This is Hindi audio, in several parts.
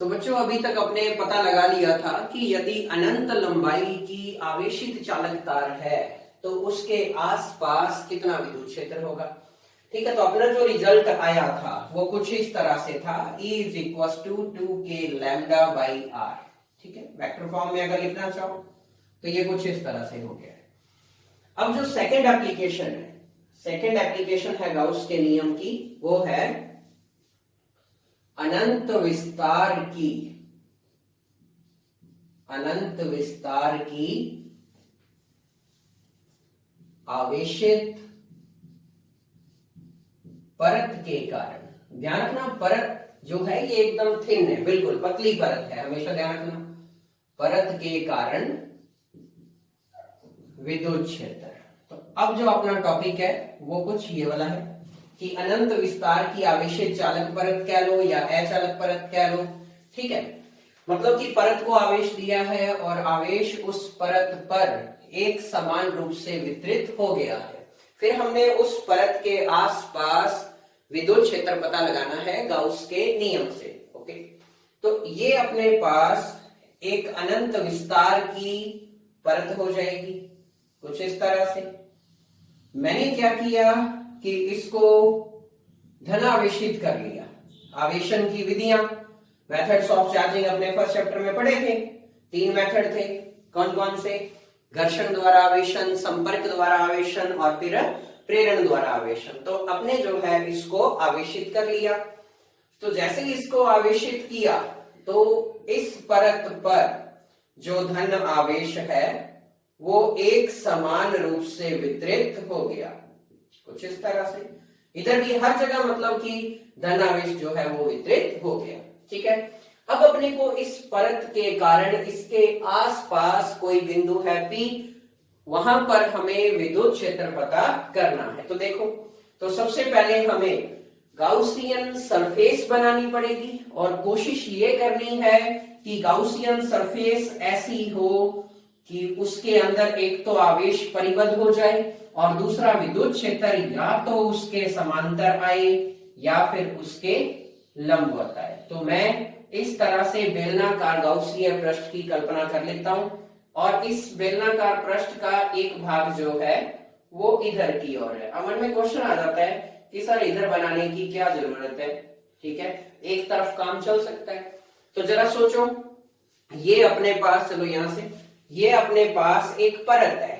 तो बच्चों अभी तक अपने पता लगा लिया था कि यदि अनंत लंबाई की आवेशित चालक तार है तो उसके आसपास कितना विद्युत क्षेत्र होगा। ठीक है, तो अपना जो रिजल्ट आया था वो कुछ इस तरह से था, E is equal to 2k lambda by R. ठीक है, वेक्टर फॉर्म में अगर लिखना चाहो तो ये कुछ इस तरह से हो गया है। अब जो सेकेंड एप्लीकेशन है गाउस के नियम की, वो है अनंत विस्तार की आवेशित परत के कारण। ध्यान रखना, परत जो है ये एकदम थिन है, बिल्कुल पतली परत है, हमेशा ध्यान रखना। परत के कारण विद्युत क्षेत्र। तो अब जो अपना टॉपिक है वो कुछ ये वाला है कि अनंत विस्तार की आवेशित चालक परत कह लो या अचालक परत कह लो। ठीक है, मतलब कि परत को आवेश दिया है और आवेश उस परत पर एक समान रूप से वितरित हो गया है। फिर हमने उस परत के आसपास विद्युत क्षेत्र पता लगाना है गाउस के नियम से। ओके, तो ये अपने पास एक अनंत विस्तार की परत हो जाएगी कुछ इस तरह से। मैंने क्या किया कि इसको धन आवेशित कर लिया। आवेशन की विधियां, मेथड्स ऑफ चार्जिंग अपने फर्स्ट चैप्टर में पढ़े थे। 3 मेथड थे, कौन कौन से? घर्षण द्वारा आवेशन, संपर्क द्वारा आवेशन और फिर प्रेरण द्वारा आवेशन। तो अपने जो है इसको आवेशित कर लिया। तो जैसे ही इसको आवेशित किया तो इस परत पर जो धन आवेश है वो एक समान रूप से वितरित हो गया कुछ इस तरह से। इधर भी हर जगह मतलब कि धन आवेश जो है वो वितरित हो गया। ठीक है, अब अपने को इस परत के कारण इसके आसपास कोई बिंदु है P, वहां पर हमें विद्युत क्षेत्र पता करना है। तो देखो, तो सबसे पहले हमें गाउसियन सरफेस बनानी पड़ेगी और कोशिश ये करनी है कि गाउसियन सरफेस ऐसी हो कि उसके अंदर एक तो आवेश परिबद्ध हो जाए और दूसरा विद्युत क्षेत्र या तो उसके समांतर आए या फिर उसके लंबवत आए। तो मैं इस तरह से बेलनाकार गाउसीय पृष्ठ की कल्पना कर लेता हूं और इस बेलनाकार पृष्ठ का एक भाग जो है वो इधर की ओर है। अब मन में क्वेश्चन आ जाता है कि सर इधर बनाने की क्या जरूरत है? ठीक है, एक तरफ काम चल सकता है। तो जरा सोचो, ये अपने पास, चलो यहां से, ये अपने पास एक परत है,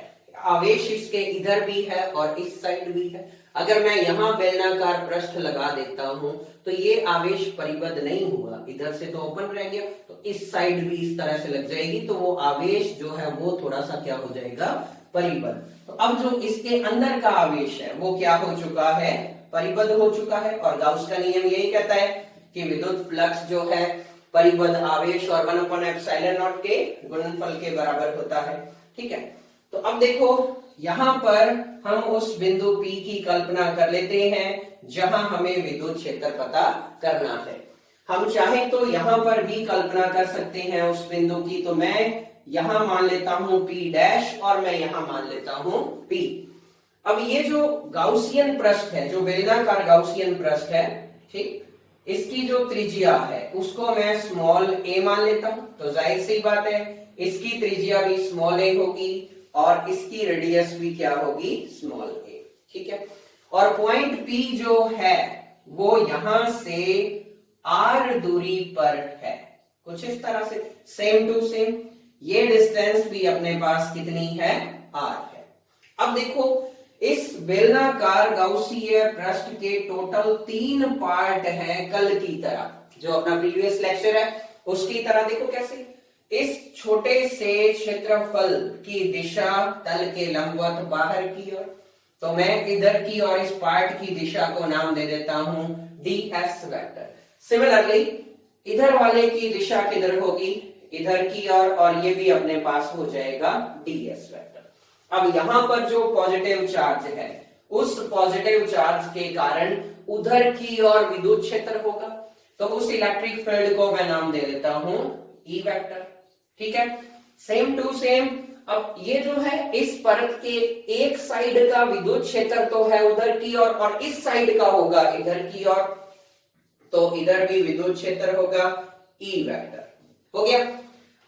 आवेश इसके इधर भी है और इस साइड भी है। अगर मैं यहां बेलनाकार पृष्ठ लगा देता हूं तो ये आवेश परिबद्ध नहीं हुआ, इधर से तो ओपन रह गया, तो इस साइड भी इस तरह से लग जाएगी, तो वो आवेश जो है वो थोड़ा सा क्या हो जाएगा? परिबद्ध। तो अब जो इसके अंदर का आवेश है वो क्या हो चुका है? परिबद्ध हो चुका है। और गाउस का नियम यही कहता है कि विद्युत फ्लक्स जो है परिबद्ध आवेश और 1/ε0 के गुणनफल के बराबर होता है। ठीक है, तो अब देखो यहां पर हम उस बिंदु P की कल्पना कर लेते हैं जहां हमें विद्युत क्षेत्र पता करना है। हम चाहे तो यहां पर भी कल्पना कर सकते हैं उस बिंदु की। तो मैं यहां मान लेता हूं P डैश और मैं यहां मान लेता हूं P। अब ये जो गाउसियन पृष्ठ है, जो बेलनाकार गाउसियन पृष्ठ है, ठीक, इसकी जो त्रिज्या है उसको मैं स्मॉल a मान लेता हूं। तो जाहिर सी बात है इसकी त्रिज्या भी स्मॉल a होगी और इसकी रेडियस भी क्या होगी? Small a। ठीक है, और पॉइंट P जो है वो यहां से r दूरी पर है कुछ इस तरह से, सेम टू सेम। ये डिस्टेंस भी अपने पास कितनी है? r है। अब देखो, इस बेलनाकार गाउसीय पृष्ठ के टोटल 3 पार्ट है कल की तरह, जो अपना प्रीवियस लेक्चर है उसकी तरह। देखो कैसे इस छोटे से क्षेत्रफल की दिशा तल के लंबवत बाहर की ओर, तो मैं इधर की और इस पार्ट की दिशा को नाम दे देता हूं ds वेक्टर। सिमिलरली इधर वाले की दिशा किधर होगी? इधर की ओर, और ये भी अपने पास हो जाएगा ds वेक्टर। अब यहां पर जो पॉजिटिव चार्ज है उस पॉजिटिव चार्ज के कारण उधर की ओर विद्युत क्षेत्र होगा, तो उस इलेक्ट्रिक फील्ड को मैं नाम दे देता हूं E वेक्टर। ठीक है, सेम टू सेम। अब ये जो है इस परत के एक साइड का विद्युत क्षेत्र तो है उधर की ओर और इस साइड का होगा इधर की ओर, तो इधर भी विद्युत क्षेत्र होगा ई वेक्टर। हो गया।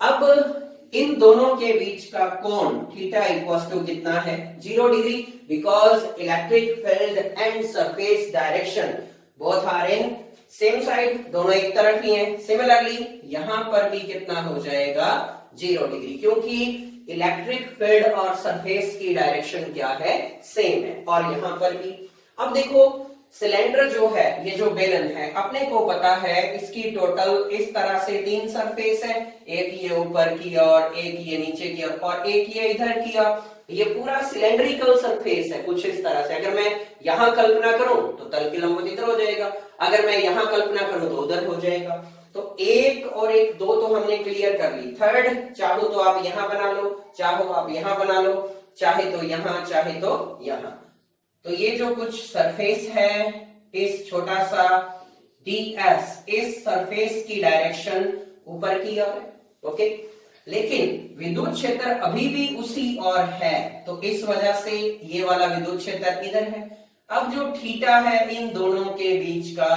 अब इन दोनों के बीच का कोण थीटा इक्वल्स टू कितना है? 0 degree, because electric field and surface direction both are in same side, दोनों एक तरफ ही हैं। सिमिलरली यहां पर भी कितना हो जाएगा? 0 डिग्री, क्योंकि इलेक्ट्रिक फील्ड और सरफेस की डायरेक्शन क्या है? सेम है। और यहां पर भी अब देखो, सिलेंडर जो है, ये जो बेलन है, अपने को पता है इसकी टोटल इस तरह से 3 सरफेस है, एक ये ऊपर की और एक ये नीचे की और एक ये इधर की और ये पूरा सिलेंड्रिकल सरफेस है कुछ इस तरह से। अगर मैं यहां कल्पना करूं तो तल की लंबवत इधर हो जाएगा, अगर मैं यहां कल्पना करूं तो उधर हो जाएगा। तो 1 और 1 2 तो हमने क्लियर कर ली। थर्ड, चाहो तो आप यहां बना लो, चाहो आप यहां बना लो, चाहे तो यहां, चाहे तो यहां। तो ये जो कुछ सरफेस है, इस छोटा सा ds, इस सरफेस की डायरेक्शन ऊपर की ओर है। ओके, लेकिन विद्युत क्षेत्र अभी भी उसी ओर है, तो इस वजह से ये वाला विद्युत क्षेत्र इधर है। अब जो थीटा है इन दोनों के बीच का,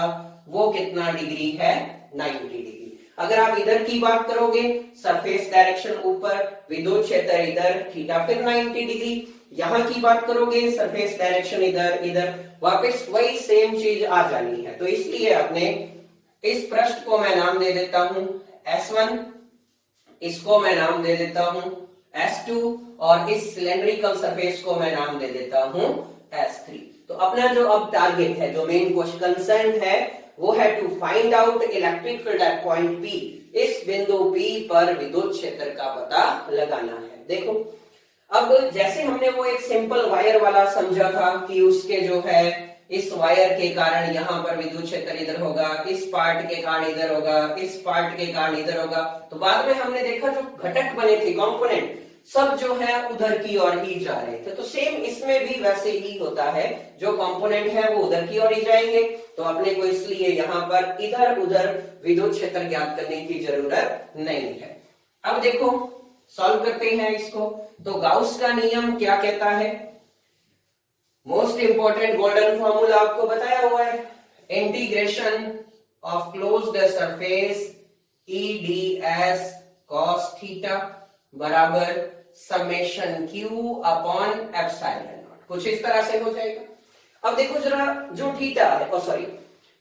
वो कितना डिग्री है? 90 डिग्री। अगर आप इधर की बात करोगे, सरफेस डायरेक्शन ऊपर, विद्युत क्षेत्र इधर, थीटा फिर 90 डिग्री। यहां की बात करोगे, सरफेस डायरेक्शन इधर, इधर, वापस वही सेम चीज आ जानी है। तो इसलिए अपने इस पृष्ठ को मैं नाम दे देता हूं S1, इसको मैं नाम दे देता हूं S2 और इस सिलेंड्रिकल सरफेस को मैं नाम दे देता हूं S3। तो अपना जो अब टारगेट है, जो मेन कंसर्न है, वो है to find out electric field at point P। इस बिंदु P पर विद्युत क्षेत्र का पता लगाना है। देखो, अब जैसे हमने वो एक सिंपल वायर वाला समझा था कि उसके जो है इस वायर के कारण यहाँ पर विद्युत क्षेत्र इधर होगा, इस पार्ट के कारण इधर होगा, इस पार्ट के कारण इधर होगा। तो बाद में हमने देखा जो घटक बने थे, कंपोनेंट, सब जो है उधर की ओर ही जा रहे थे। तो सेम इसमें भी वैसे ही होता है, जो कंपोनेंट है वो उधर की ओर ही जाएंगे। तो अपने को इसलिए यहाँ पर इधर उधर विद्युत क्षेत्र ज्ञात करने की जरूरत नहीं है। अब देखो, सॉल्व करते हैं इसको। तो गाउस का नियम क्या कहता है? मोस्ट इंपोर्टेंट गोल्डन फॉर्मूला आपको बताया हुआ है, integration of closed surface E D S cos theta बराबर summation Q upon epsilon naught. कुछ इस तरह से हो जाएगा। अब देखो जरा, जो थीटा है, सॉरी,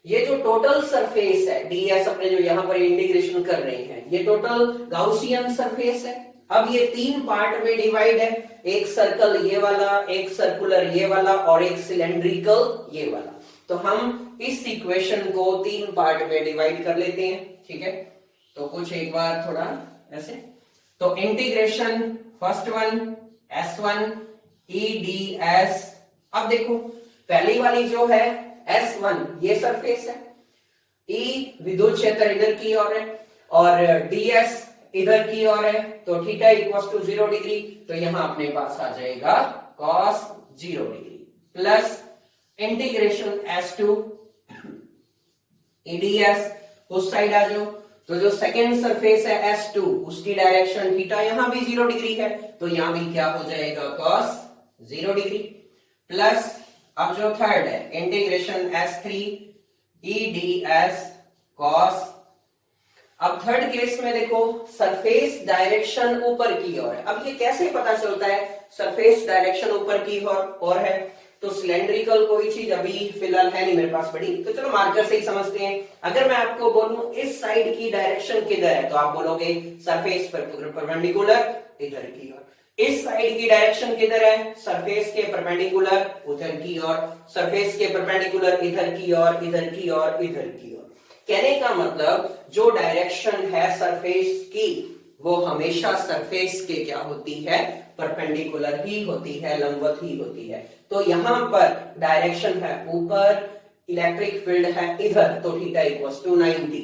ये जो टोटल सरफेस है ds, अपने जो यहां पर इंटीग्रेशन कर रहे हैं, ये टोटल गाउसियन सरफेस है। अब ये 3 पार्ट में डिवाइड है, एक सर्कल ये वाला, एक सर्कुलर ये वाला और एक सिलेंड्रिकल ये वाला। तो हम इस इक्वेशन को 3 पार्ट में डिवाइड कर लेते हैं। ठीक है, तो कुछ एक बार थोड़ा ऐसे। तो integration first one S1 e ds। अब देखो, पहली वाली जो है S1, ये सरफेस है, E विद्युत क्षेत्र इधर की ओर है और ds इधर की ओर है। तो थीटा इक्वल्स टू 0 डिग्री। तो यहां अपने पास आ जाएगा cos 0 degree plus integration S2 eds, उस साइड आ जाओ। तो जो सेकेंड सरफेस है S2, उसकी डायरेक्शन थीटा यहां भी 0 डिग्री है, तो यहां भी क्या हो जाएगा? cos 0 डिग्री प्लस, अब जो थर्ड है, integration S3 e ds cos। अब थर्ड केस में देखो, सरफेस डायरेक्शन ऊपर की ओर है। अब ये कैसे पता चलता है सरफेस डायरेक्शन ऊपर की ओर है? तो सिलेंड्रिकल कोई चीज अभी फिलहाल है नहीं मेरे पास बड़ी, तो चलो मार्कर से ही समझते हैं। अगर मैं आपको बोलूं इस साइड की डायरेक्शन किधर है, तो आप बोलोगे सरफेस पर परपेंडिकुलर इधर की ओर। इस साइड की डायरेक्शन किधर है? सरफेस के परपेंडिकुलर उधर की ओर, सरफेस के परपेंडिकुलर इधर की ओर, इधर की ओर, इधर की ओर। कहने का मतलब जो डायरेक्शन है सरफेस की, वो हमेशा सरफेस के क्या होती है? परपेंडिकुलर ही होती है, लंबवत ही होती है। तो यहां पर डायरेक्शन है ऊपर, इलेक्ट्रिक फील्ड है इधर, तो थीटा इक्वल्स टू 90।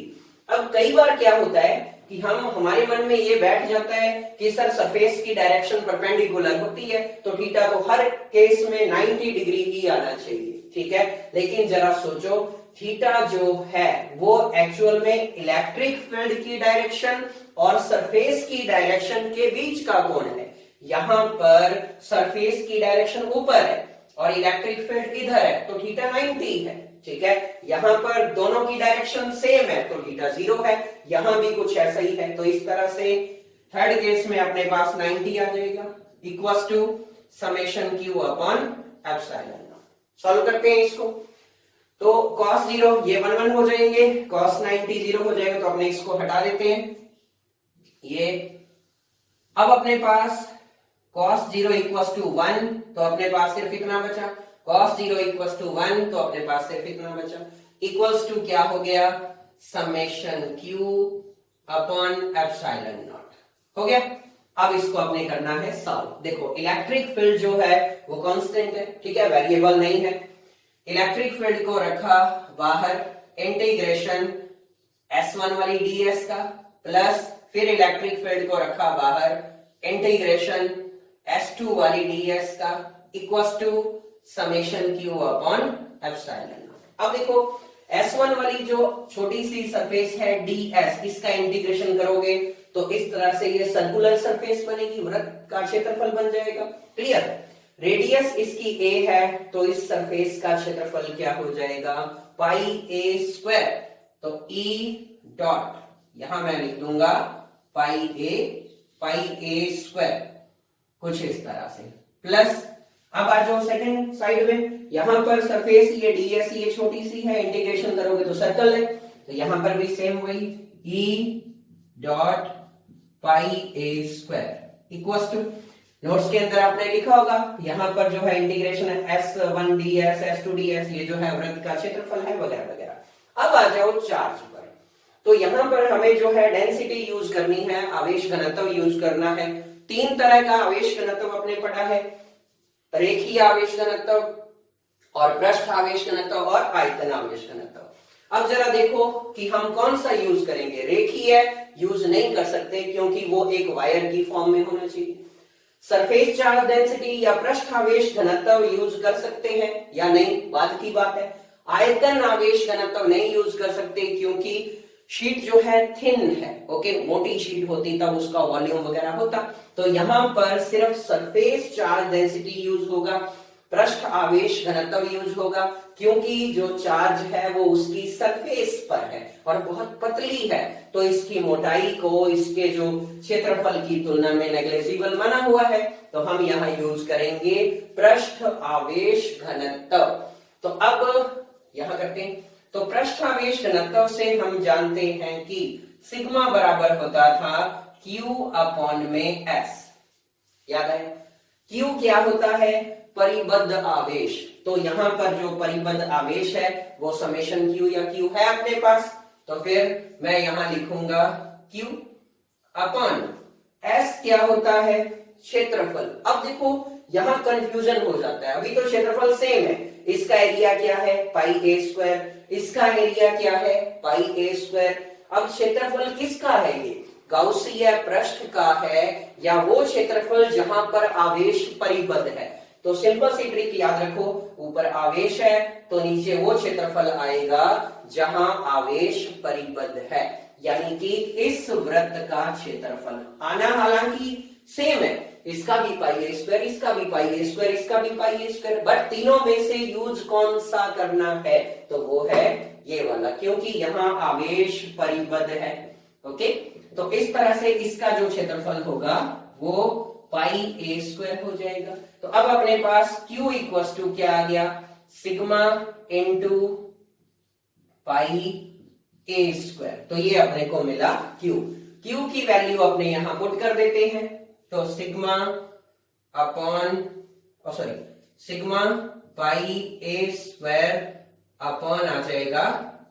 अब कई बार क्या होता है कि हमारे मन में ये बैठ जाता है कि सर सरफेस की डायरेक्शन परपेंडिकुलर होती है, तो थीटा तो हर केस में 90 डिग्री ही आना चाहिए। ठीक है, लेकिन जरा सोचो, थीटा जो है वो एक्चुअल में इलेक्ट्रिक फील्ड की डायरेक्शन और सरफेस की डायरेक्शन के बीच का कोण है। यहां पर सरफेस की डायरेक्शन ऊपर है और इलेक्ट्रिक फील्ड इधर है, तो थीटा 90 है। ठीक है, यहां पर दोनों की डायरेक्शन सेम है, तो थीटा 0 है। यहां भी कुछ ऐसा ही है। तो इस तरह से थर्ड केस में अपने पास 90 आ जाएगा equals to summation Q upon epsilon not. Solve करते हैं इसको। तो cos 0 ये 1 1 हो जाएंगे, cos 90 0 हो जाएगा, तो अपने इसको हटा देते हैं ये। अब अपने पास cos 0 इक्वल्स टू 1, तो अपने पास सिर्फ इतना बचा। cos 0 इक्वल्स टू 1, तो अपने पास सिर्फ इतना बचा। इक्वल्स टू क्या हो गया, summation q upon epsilon not हो गया। अब इसको अपने करना है सॉल्व। देखो इलेक्ट्रिक फील्ड जो है वो कांस्टेंट है, ठीक है, वेरिएबल नहीं है। इलेक्ट्रिक फील्ड को रखा बाहर, इंटीग्रेशन S1 वाली ds का प्लस फिर इलेक्ट्रिक फील्ड को रखा बाहर, इंटीग्रेशन S2 वाली ds का equals to summation q upon epsilon not. अब देखो S1 वाली जो छोटी सी सरफेस है ds, इसका इंटीग्रेशन करोगे तो इस तरह से ये सर्कुलर सरफेस बनेगी, वृत्त का क्षेत्रफल बन जाएगा। क्लियर। रेडियस इसकी a है, तो इस सरफेस का क्षेत्रफल क्या हो जाएगा, पाई a स्क्वायर। तो E डॉट यहां मैं लिख दूंगा पाई a स्क्वायर, कुछ इस तरह से, प्लस अब आ जाओ सेकंड साइड में, यहां पर सरफेस ये ds ये छोटी सी है, इंटीग्रेशन करोगे तो सर्कल है, तो यहां पर भी सेम वही E dot pi a square equals to, notes के अंदर आपने लिखा होगा यहां पर जो है integration S1 ds S2 ds, ये जो है वृत्त का क्षेत्रफल है वगैरह वगैरह। अब आ जाओ चार्ज पर। तो यहां पर हमें जो है डेंसिटी यूज करनी है, आवेश घनत्व यूज करना है। तीन तरह का आवेश घनत्व आपने पढ़ा है, रेखीय आवेश घनत्व और पृष्ठ आवेश घनत्व और आयतन आवेश घनत्व। अब जरा देखो कि हम कौन सा यूज करेंगे। रेखीय यूज नहीं कर सकते क्योंकि वो एक वायर की फॉर्म में होना चाहिए। सरफेस चार्ज डेंसिटी या पृष्ठ आवेश घनत्व यूज कर सकते हैं या नहीं, बाद की बात है। आयतन आवेश घनत्व नहीं यूज कर सकते क्योंकि शीट जो है थिन है, ओके, मोटी शीट होती तब उसका वॉल्यूम वगैरह होता। तो यहां पर सिर्फ सरफेस चार्ज डेंसिटी यूज होगा, पृष्ठ आवेश घनत्व यूज होगा क्योंकि जो चार्ज है वो उसकी सरफेस पर है और बहुत पतली है, तो इसकी मोटाई को इसके जो क्षेत्रफल की तुलना में नेग्लिजिबल माना हुआ है। तो हम यहाँ यूज करेंगे पृष्ठ आवेश घनत्व। तो अब यहां करते हैं, तो पृष्ठ आवेश घनत्व से हम जानते हैं कि सिग्मा बराबर होता था Q अपॉन में S। याद है Q क्या होता है, परिबद्ध आवेश। तो यहां पर जो परिबद्ध आवेश है वो समेशन Q या Q है अपने पास, तो फिर मैं यहां लिखूंगा Q अपॉन S क्या होता है, क्षेत्रफल। अब देखो यहां कंफ्यूजन हो जाता है, अभी तो क्षेत्रफल सेम है, इसका एरिया क्या है पाई a स्क्वायर, इसका एरिया क्या है पाई a स्क्वायर। अब क्षेत्रफल किसका है, ये गाउसीय पृष्ठ का है या वो क्षेत्रफल जहां पर आवेश परिबद्ध है। तो सिंपल सी ट्रिक याद रखो, ऊपर आवेश है तो नीचे वो क्षेत्रफल आएगा जहां आवेश परिबद्ध है, यानी कि इस वृत्त का क्षेत्रफल आना हालांकि सेम है, इसका भी पाई a स्क्वायर, इसका भी पाई a स्क्वायर, इसका भी पाई a स्क्वायर, बट तीनों में से यूज कौन सा करना है, तो वो है ये वाला, क्योंकि यहाँ आवेश परिबद्ध है। ओके, तो इस तरह से इसका जो क्षेत्रफल होगा वो पाई a स्क्वायर हो जाएगा। तो अब अपने पास Q इक्वल्स टू क्या आ गया, sigma into pi a square. तो ये अपने को मिला Q की वैल्यू अपने यहां पुट कर देते हैं, तो sigma upon sigma pi a square upon आ जाएगा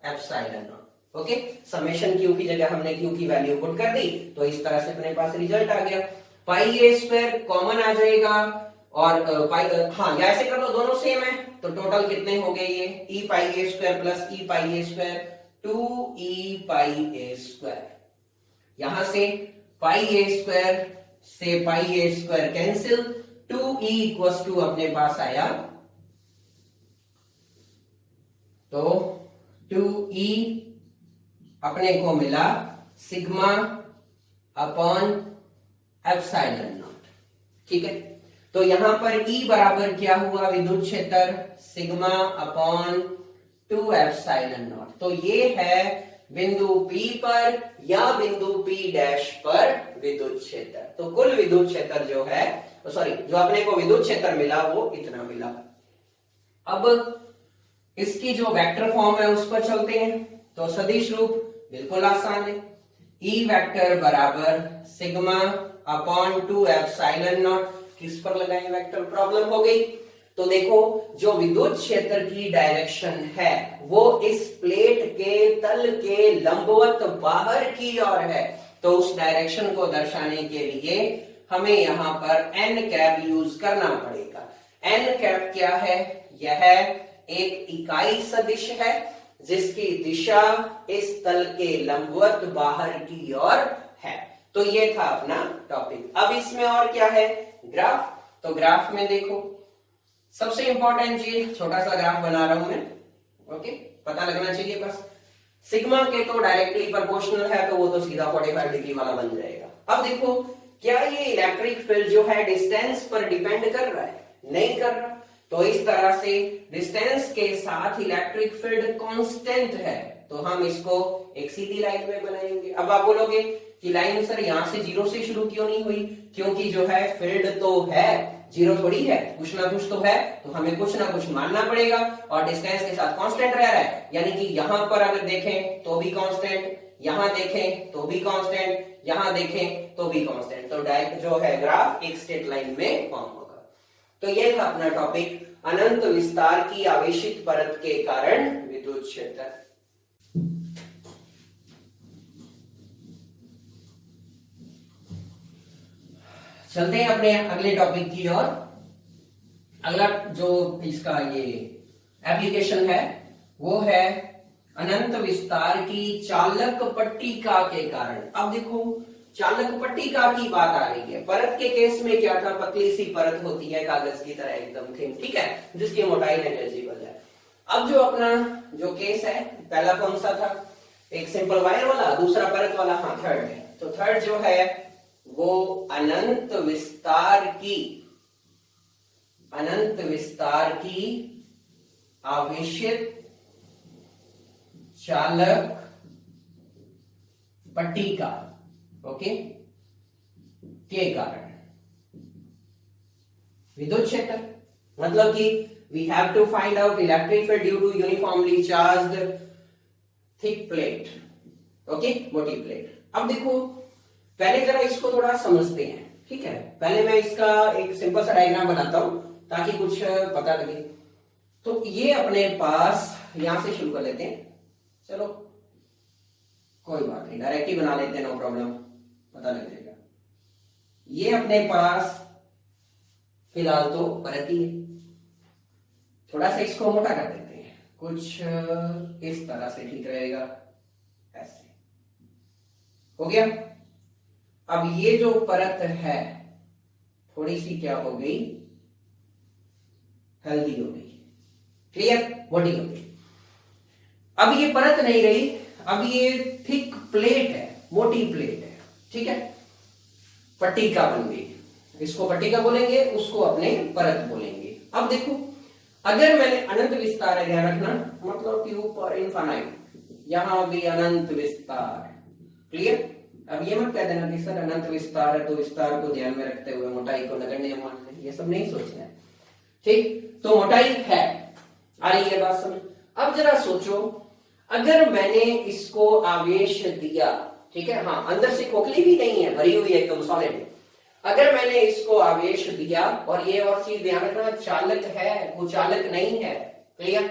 epsilon naught. Okay, summation Q की जगह हमने Q की वैल्यू पुट कर दी, तो इस तरह से अपने पास रिजल्ट आ गया। पाई a स्क्वायर कॉमन आ जाएगा और हाँ या ऐसे कर लो, दोनों सेम है, तो टोटल कितने हो गए ये e pi a square plus e pi a square, 2e pi a square. यहां से पाई a स्क्वायर से pi a square cancel, 2e equals to अपने पास आया, तो 2e अपने को मिला सिग्मा अपॉन एप्सिलॉन नॉट। ठीक है, तो यहां पर E बराबर क्या हुआ, विद्युत क्षेत्र सिग्मा अपॉन 2 एप्सिलॉन नॉट। तो ये है बिंदु P पर या बिंदु P डैश पर विद्युत क्षेत्र। तो कुल विद्युत क्षेत्र जो है, सॉरी, जो अपने को विद्युत क्षेत्र मिला वो इतना मिला। अब इसकी जो वेक्टर फॉर्म है उस पर चलते हैं। तो सदिश रूप बिल्कुल आसान है, ई वेक्टर बराबर सिग्मा अपॉन 2 एप्सिलॉन नॉट। किस पर लगाएंगे वेक्टर, प्रॉब्लम हो गई। तो देखो, जो विद्युत क्षेत्र की डायरेक्शन है वो इस प्लेट के तल के लंबवत बाहर की ओर है। तो उस डायरेक्शन को दर्शाने के लिए हमें यहां पर एन कैप यूज करना पड़ेगा। एन कैप क्या है, यह एक इकाई सदिश है जिसकी दिशा इस तल के लंबवत बाहर की ओर है। तो ये था अपना टॉपिक। अब इसमें और क्या है, ग्राफ। तो ग्राफ में देखो, सबसे इंपॉर्टेंट चीज, छोटा सा ग्राफ बना रहा हूं मैं, ओके, पता लगना चाहिए बस। सिग्मा के तो डायरेक्टली प्रोपोर्शनल है, तो वो तो सीधा 45 डिग्री वाला बन जाएगा। अब देखो, क्या ये इलेक्ट्रिक फील्ड जो है डिस्टेंस पर डिपेंड कर रहा है? नहीं कर रहा। तो इस तरह से डिस्टेंस के साथ इलेक्ट्रिक फील्ड कांस्टेंट है, तो हम इसको एक सीधी लाइन में बनाएंगे। अब आप बोलोगे कि लाइन सर यहां से 0 से शुरू क्यों नहीं हुई? क्योंकि जो है फील्ड तो है, 0 थोड़ी है, कुछ ना कुछ तो है, तो हमें कुछ ना कुछ मानना पड़ेगा। और डिस्टेंस के साथ कांस्टेंट रह रहा है, यानी कि यहां पर अगर देखें तो भी कांस्टेंट, यहां देखें तो भी कांस्टेंट, यहां देखें तो भी कांस्टेंट। तो डायरेक्ट जो है ग्राफ एक स्ट्रेट लाइन में फॉर्म होगा। तो ये था अपना टॉपिक, अनंत विस्तार की आवेशित परत के कारण विद्युत क्षेत्र। चलते हैं अपने अगले टॉपिक की ओर। अगला जो इसका ये एप्लीकेशन है वो है अनंत विस्तार की चालक पट्टिका के कारण। अब देखो, चालक पट्टिका की बात आ रही है। परत के केस में क्या था, पतली सी परत होती है कागज की तरह एकदम थिन, ठीक है, जिसकी मोटाई नेग्लिजिबल है। अब जो अपना जो केस है, पहला कौन सा था, एक सिंपल वायर वाला, दूसरा परत वाला, हाँ थर्ड है। तो थर्ड जो है वो अनंत विस्तार की आवेशित चालक पट्टिका, ओके, के कारण विद्युत क्षेत्र। मतलब कि we have to find out electric field due to uniformly charged thick plate, okay, मोटी प्लेट। अब देखो, पहले जरा इसको थोड़ा समझते हैं, ठीक है। पहले मैं इसका एक सिंपल सा डायग्राम बनाता हूं ताकि कुछ पता लगे। तो ये अपने पास, यहां से शुरू कर लेते हैं, चलो कोई बात नहीं, डायरेक्ट ही बना लेते हैं, नो प्रॉब्लम, पता लग जाएगा। ये अपने पास फिलहाल तो परत ही है, थोड़ा सा इसको मोटा कर देते हैं, कुछ इस तरह से ठीक रहेगा, ऐसे हो गया। अब ये जो परत है थोड़ी सी क्या हो गई, हेल्दी हो गई, क्लियर, मोटी हो गई। अब ये परत नहीं रही, अब ये थिक प्लेट है, मोटी प्लेट है, ठीक है, पट्टिका बन गई। इसको पट्टिका बोलेंगे, उसको अपने परत बोलेंगे। अब देखो, अगर मैंने अनंत विस्तार है, ध्यान रखना, मतलब कि ऊपर इनफाइनाइट, यहां भी अनंत विस्तार, क्लियर। अब ये मत कह देना कि सर अनंत विस्तार है तो विस्तार को ध्यान में रखते हुए मोटाई को नगण्य मान लें, ये सब नहीं सोचना है, ठीक। तो मोटाई है, आ रही है बात समझ। अब जरा सोचो, अगर मैंने इसको आवेश दिया, ठीक है, हाँ अंदर से खोखली भी नहीं है, भरी हुई है एकदम सॉलिड। अगर मैंने इसको आवेश दिया, और ये और चीज ध्यान रखना, चालक है, वो चालक नहीं है, क्लियर।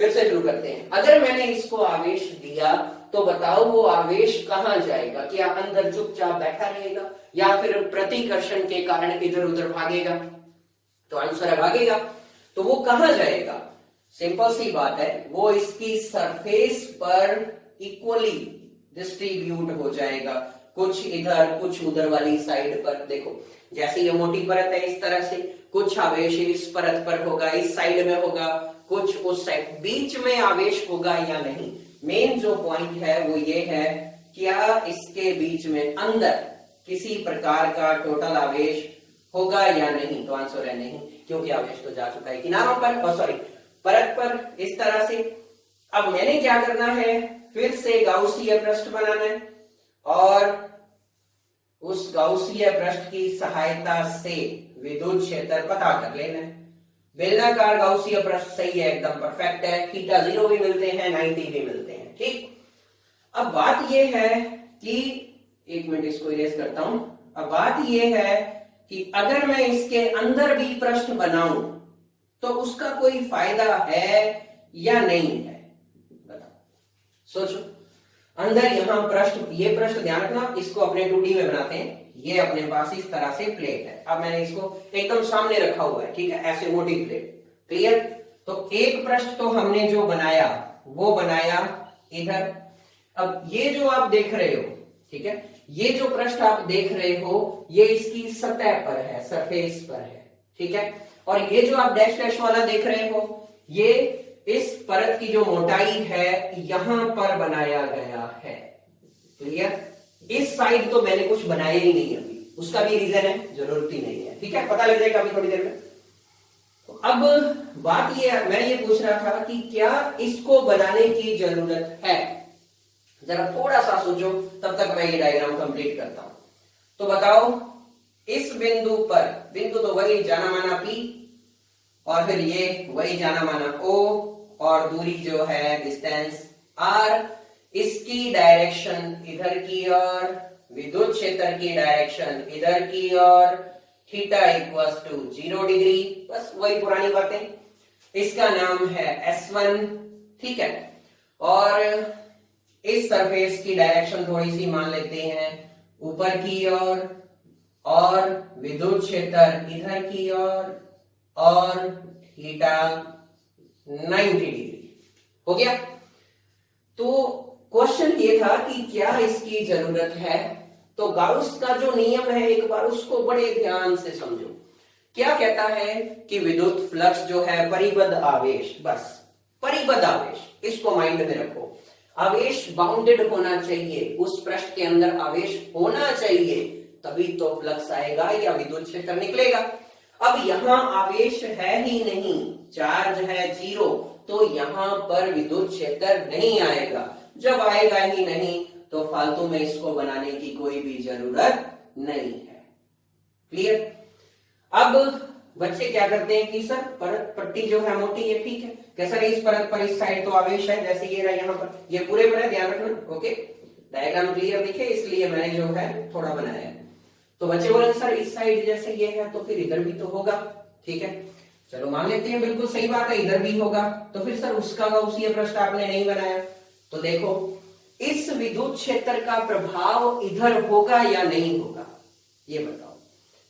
फिर से शुरू करते हैं। अगर मैंने इसको आवेश दिया तो बताओ वो आवेश कहां जाएगा? क्या अंदर चुपचाप बैठा रहेगा या फिर प्रतिकर्षण के कारण इधर उधर भागेगा? तो आंसर है भागेगा। तो वो कहां जाएगा? सिंपल सी बात है, वो इसकी सरफेस पर इक्वली डिस्ट्रीब्यूट हो जाएगा, कुछ इधर कुछ उधर वाली साइड पर। देखो, जैसे ये मोटी परत है, इस तरह से कुछ आवेश इस परत पर होगा, इस साइड में होगा, कुछ उस साइड, बीच में आवेश होगा या नहीं। मेन जो पॉइंट है वो ये है, क्या इसके बीच में अंदर किसी प्रकार का टोटल आवेश होगा या नहीं? तो आंसर है नहीं, क्योंकि आवेश तो जा चुका है किनारों पर, सॉरी परत पर, इस तरह से। अब मैंने क्या करना है, फिर से गाउसीय पृष्ठ बनाना है और उस गाउसीय पृष्ठ की सहायता से विद्युत क्षेत्र पता कर लेना है। बेलनाकार गाउसीय पृष्ठ सही है, एकदम परफेक्ट है, थीटा 0 भी मिलते हैं, 90 भी मिलते हैं। ठीक, अब बात यह है कि एक मिनट इसको इरेज करता हूं। अब बात यह है कि अगर मैं इसके अंदर भी पृष्ठ बनाऊं तो उसका कोई फायदा है या नहीं है, बताओ, सोचो। अंदर यहां पृष्ठ, ये पृष्ठ ध्यान रखना, इसको अपने 2D में बनाते हैं। ये अपने पास इस तरह से प्लेट है, अब मैंने इसको एकदम सामने रखा हुआ है, ठीक है, ऐसे मोटी प्लेट, क्लियर। तो एक पृष्ठ तो हमने जो बनाया वो बनाया इधर। अब ये जो आप देख रहे हो, ठीक है, ये जो पृष्ठ आप देख रहे हो ये इसकी सतह पर है, सरफेस पर है, ठीक है। और ये जो आप डैश डैश वाला देख रहे हो ये इस परत की जो मोटाई है यहां पर बनाया गया है, क्लियर। इस साइड तो मैंने कुछ बनाया ही नहीं अभी, उसका भी रीजन है, जरूरत ही नहीं है, ठीक है, पता लग जाएगा अभी थोड़ी देर में। तो अब बात ये, मैं ये पूछ रहा था कि क्या इसको बनाने की जरूरत है, जरा थोड़ा सा सोचो, तब तक मैं ये डायग्राम कंप्लीट करता हूं। तो बताओ, इस बिंदु पर, बिंदु तो वही जाना माना P और फिर ये वही जाना माना O और दूरी जो है डिस्टेंस R, इसकी डायरेक्शन इधर की ओर, विद्युत क्षेत्र की डायरेक्शन इधर की ओर, थीटा इक्वल्स टू 0 डिग्री, बस वही पुरानी बातें। इसका नाम है S1, ठीक है। और इस सरफेस की डायरेक्शन थोड़ी सी मान लेते हैं ऊपर की ओर और विद्युत क्षेत्र इधर की ओर और थीटा 90 डिग्री, हो गया। तो क्वेश्चन ये था कि क्या इसकी जरूरत है। तो गाउस का जो नियम है एक बार उसको बड़े ध्यान से समझो। क्या कहता है कि विद्युत फ्लक्स जो है परिबद्ध आवेश, बस परिबद्ध आवेश, इसको माइंड में रखो। आवेश बाउंडेड होना चाहिए, उस पृष्ठ के अंदर आवेश होना चाहिए, तभी तो फ्लक्स आएगा या विद्युत क्षेत्र निकलेगा। अब यहां आवेश है ही नहीं, चार्ज है 0, तो यहां पर विद्युत क्षेत्र नहीं आएगा। जब आएगा ही नहीं तो फालतू में इसको बनाने की कोई भी जरूरत नहीं है, क्लियर। अब बच्चे क्या करते हैं कि सर परत पट्टी जो है मोटी है, ठीक है, कैसा इस परत पर इस साइड तो आवेश है, जैसे ये रहा यहाँ पर, ये पूरे पर है, ध्यान रखना, ओके। डायग्राम क्लियर दिखे इसलिए मैंने जो है थोड़ा बनाया है। तो बच्चे बोले सर इस साइड जैसे ये है तो फिर इधर भी तो होगा, ठीक है, चलो मान लेते हैं, बिल्कुल सही बात है, इधर भी होगा। तो फिर सर उसका गाउसीय पृष्ठ आपने नहीं बनाया, तो देखो इस विद्युत क्षेत्र का प्रभाव इधर होगा या नहीं होगा, ये बताओ।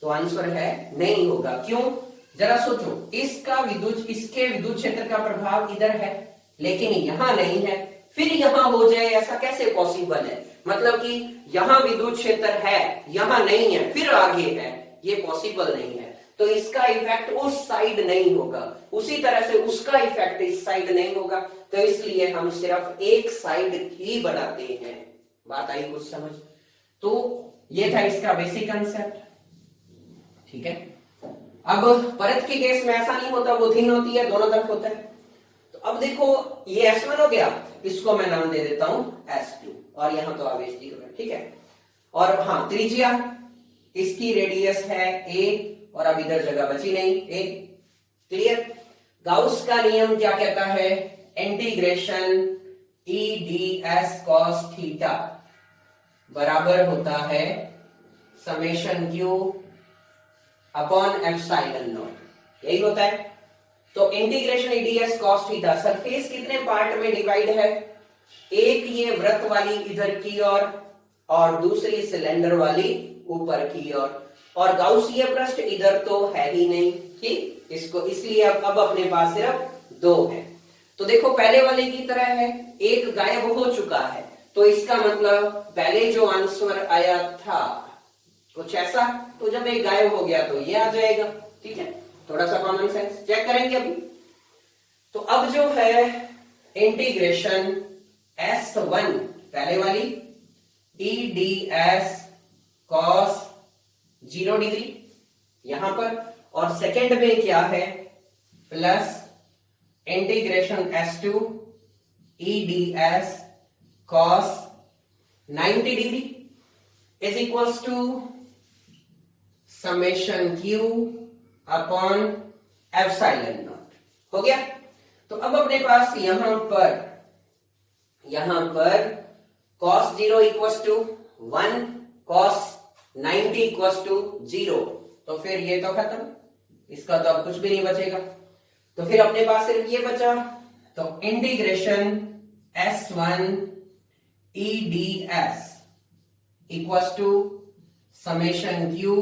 तो आंसर है नहीं होगा। क्यों, जरा सोचो, इसके विद्युत क्षेत्र का प्रभाव इधर है लेकिन यहां नहीं है, फिर यहां हो जाए ऐसा कैसे पॉसिबल है। मतलब कि यहां विद्युत क्षेत्र है, यहां नहीं है, फिर आगे है, ये पॉसिबल नहीं है। तो इसका इफेक्ट उस साइड नहीं होगा, उसी तरह से उसका इफेक्ट इस साइड नहीं होगा, तो इसलिए हम सिर्फ एक साइड ही बनाते हैं। बात आई कुछ समझ। तो ये था इसका बेसिक कंसेप्ट, ठीक है। अब परत के केस में ऐसा नहीं होता, वो थिन होती है, दोनों तरफ होता है। तो अब देखो ये S1 हो गया, इसको मैं नाम दे देता हूं S2 और यहां तो आवेश 0 है, ठीक है। और हाँ, त्रिज्या इसकी रेडियस है a और अब इधर जगह बची नहीं, a, क्लियर। गाउस का नियम क्या कहता है, integration E ds cos theta बराबर होता है summation q upon epsilon not, यही होता है। तो integration E ds cos theta, surface कितने पार्ट में डिवाइड है, एक ये वृत्त वाली इधर की ओर और दूसरी सिलेंडर वाली ऊपर की ओर, और गाउसीय पृष्ठ इधर तो है ही नहीं, ठीक, इसको इसलिए अब अपने पास सिर्फ 2 है। तो देखो पहले वाले की तरह है, एक गायब हो चुका है, तो इसका मतलब पहले जो आंसर आया था कुछ ऐसा, तो जब एक गायब हो गया तो ये आ जाएगा, ठीक है। थोड़ा सा कॉमन सेंस चेक करेंगे अभी। तो अब जो है इंटीग्रेशन S1 पहले वाली E ds cos 0 डिग्री यहां पर, और सेकंड में क्या है plus integration S2 E ds cos 90 degree is equals to summation q upon epsilon not. हो गया। तो अब अपने पास यहां पर cos 0 equals to 1, cos 90 equals to 0। तो फिर ये तो खत्म, इसका तो अब कुछ भी नहीं बचेगा। तो फिर अपने पास सिर्फ ये बचा, तो integration S1 e ds equals to summation q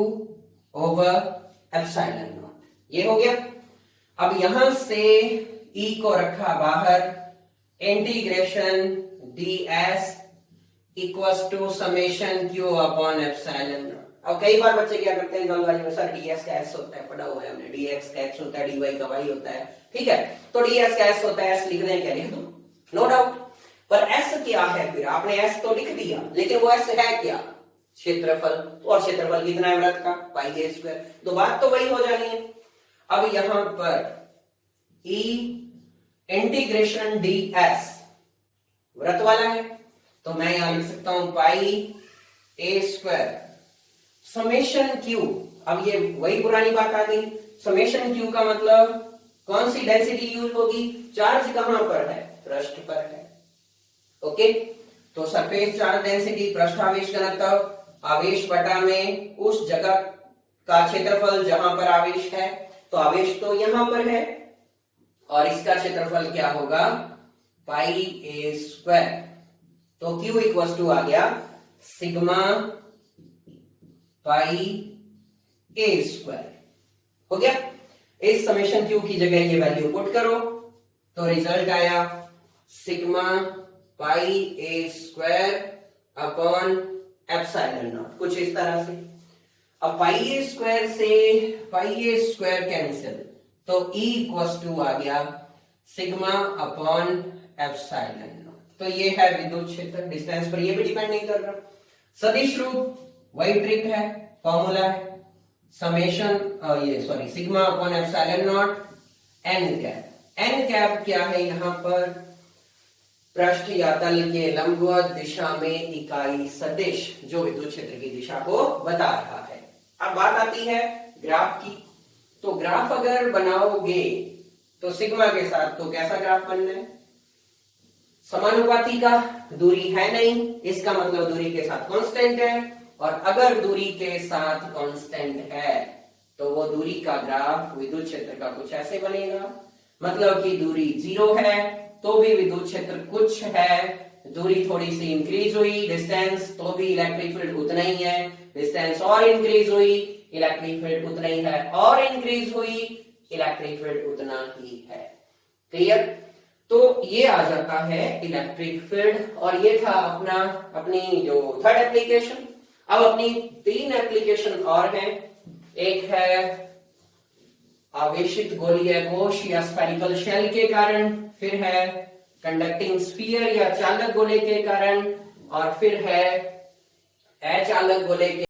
over epsilon not. ये हो गया। अब यहां से e को रखा बाहर, integration ds equals to summation q upon epsilon not. अब कई बार बच्चे क्या करते हैं जल्दबाजी में, सर ds का s होता है, पढ़ा हुआ है हमने, dx का x होता है, dy का y होता है, ठीक है। तो ds का s होता है, s लिख दें, क्या लिख दो, नो डाउट। पर s क्या है? फिर आपने s तो लिख दिया, लेकिन वो s है क्या? क्षेत्रफल। और क्षेत्रफल कितना है वृत्त का? पाई a स्क्वायर। तो बात तो वही हो जानी है। अब यहां पर e इंटीग्रेशन ds वृत्त वाला है, तो मैं यहां लिख सकता हूं पाई a स्क्वायर समेशन q। अब ये वही पुरानी बात आ गई, समेशन q का मतलब कौन सी डेंसिटी यूज होगी? चार्ज कहां पर है? पृष्ठ पर है। ओके, तो सरफेस चार्ज डेंसिटी, पृष्ठ आवेश घनत्व, आवेश बटा में उस जगह का क्षेत्रफल जहां पर आवेश है। तो आवेश तो यहां पर है और इसका क्षेत्रफल क्या होगा? पाई a स्क्वायर। तो q इक्वल्स टू आ गया सिग्मा पाई a स्क्वायर। हो गया। इस समेशन q की जगह ये वैल्यू पुट करो, तो रिजल्ट आया sigma pi a square upon epsilon naught, कुछ इस तरह से। अब पाई a स्क्वायर से पाई a स्क्वायर कैंसिल, तो E इक्वल्स टू आ गया सिग्मा अपॉन एप्सिलॉन नॉट। तो ये है विद्युत क्षेत्र, डिस्टेंस पर ये भी डिपेंड नहीं कर रहा। सदिश रूप वही ट्रिक है, फॉर्मूला है summation sigma upon epsilon not n cap. n cap क्या है? यहां पर पृष्ठ या तल के लंबवत दिशा में इकाई सदिश जो विद्युत क्षेत्र की दिशा को बता रहा है। अब बात आती है ग्राफ की। तो ग्राफ अगर बनाओगे तो सिग्मा के साथ तो कैसा ग्राफ बनना है? समानुपाती का, दूरी है नहीं, इसका मतलब दूरी के साथ कांस्टेंट है। और अगर दूरी के साथ कांस्टेंट है तो वो दूरी का ग्राफ विद्युत क्षेत्र का कुछ ऐसे बनेगा। मतलब कि दूरी 0 है तो भी विद्युत क्षेत्र कुछ है, दूरी थोड़ी सी इंक्रीज हुई डिस्टेंस तो भी इलेक्ट्रिक फील्ड उतना ही है, डिस्टेंस और इंक्रीज हुई इलेक्ट्रिक फील्ड उतना ही है, और इंक्रीज हुई इलेक्ट्रिक फील्ड उतना ही है। क्लियर? तो ये आ जाता है इलेक्ट्रिक फील्ड। और ये था अपनी जो थर्ड एप्लीकेशन। अब अपनी 3 एप्लीकेशन और हैं। एक है आवेशित गोलीय कोश या स्फेरिकल शेल के कारण, फिर है कंडक्टिंग स्फीयर या चालक गोले के कारण, और फिर है अचालक गोले के